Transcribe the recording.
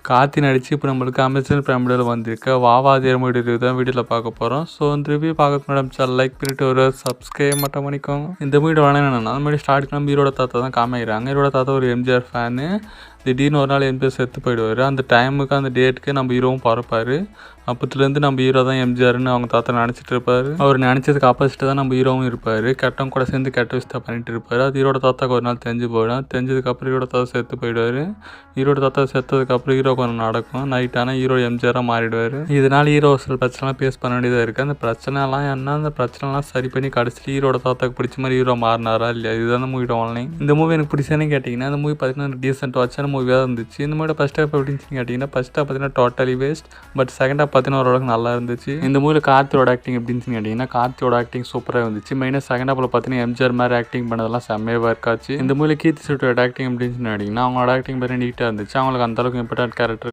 கார்த்தி நடிச்சு இப்போ நம்மளுக்கு அமேசான் பிரைம் வீடியோவில் வந்திருக்க வாவா தேர்மொழி ரிவ்யூ தான் வீடியோவில் பார்க்க போகிறோம். ஸோ அந்த ரிவ்யூ பார்க்க மேடம் சார் லைக் பண்ணிட்டு ஒரு சப்ஸ்கிரைப் மட்டும் பண்ணிக்கோங்க. இந்த வீடியோ என்னென்னா அந்த மாதிரி ஸ்டார்ட் நம்ம ஹீரோட தாத்தா தான் காமிக்கிறாங்க. ஹீரோட தாத்தா ஒரு எம்ஜிஆர் ஃபேனு. திடீர்னு ஒரு நாள் எம்ஜிஆர் செத்து போயிடுவார். அந்த டைமுக்கு அந்த டேட்டுக்கு நம்ம ஹீரோவும் பிறப்பார். அப்பத்துலேருந்து நம்ம ஹீரோ தான் எம்ஜிஆர்னு அவங்க தாத்தா நினச்சிட்டு இருப்பார். அவர் நினச்சதுக்கு ஆப்போசிட்டாக தான் நம்ம ஹீரோவும் இருப்பார். கெட்டவங்க கூட சேர்ந்து கெட்ட விஷயத்தை பண்ணிட்டு இருப்பார். அது ஹீரோட தாத்தாக்கு ஒரு நாள் தெரிஞ்சு போயிடும். தெரிஞ்சதுக்கப்புறம் ஹீரோட தாத்தா செத்து போயிடுவார். ஹீரோட தாத்தா செத்ததுக்கப்புறம் ஹீரோ கொஞ்சம் நடக்கும். நைட் ஆனால் ஹீரோ எம்ஜிஆராக மாறிடுவார். இதனால் ஹீரோ சில பிரச்சனைலாம் ஃபேஸ் பண்ண வேண்டியதாக இருக்குது. அந்த பிரச்சனைலாம் என்ன, அந்த பிரச்சனைலாம் சரி பண்ணி கடைசியில் ஹீரோட தாத்தாக்கு பிடிச்ச மாதிரி ஹீரோ மாறினாரா இல்லையா, இதுதான் மூவியோட ஆன்லைன். இந்த மூவி எனக்கு பிடிச்சதுன்னு கேட்டிங்கன்னா, இந்த மூவி பார்த்தீங்கன்னா டீசென்ட் வாட்சான மூவியாக இருந்துச்சு. இந்த மூவியோட ஃபர்ஸ்ட் ஹாஃப் எப்படின்னு கேட்டிங்கன்னா, ஃபர்ஸ்ட் ஹாஃப் பார்த்தீங்கன்னா totally waste. But second half பார்த்தீங்கன்னா ஓரளவுக்கு நல்லா இருந்துச்சு. இந்த மூவியில் கார்த்தியோட ஆக்டிங் எப்படின்னு கேட்டிங்கன்னா, கார்த்தியோட ஆக்டிங் சூப்பராக இருந்துச்சு. மெயினாக செகண்ட் ஹாஃபில் பார்த்தீங்கன்னா எம்ஜிஆர் மாதிரி ஆக்டிங் பண்ணதெல்லாம் செம்மையாக இருக்காச்சு. இந்த மூவியில் கீர்த்தி சுட்டோட ஆக்டிங் எப்படின்னு கேட்டிங்கன்னா, அவங்களோட ஆக்டிங் பார்த்தீங்கன்னா நீட்டாக இருந்துச்சு. அவங்களுக்கு அந்தளவுக்கு இம்பார்ட்டன்ட் கேரக்டர்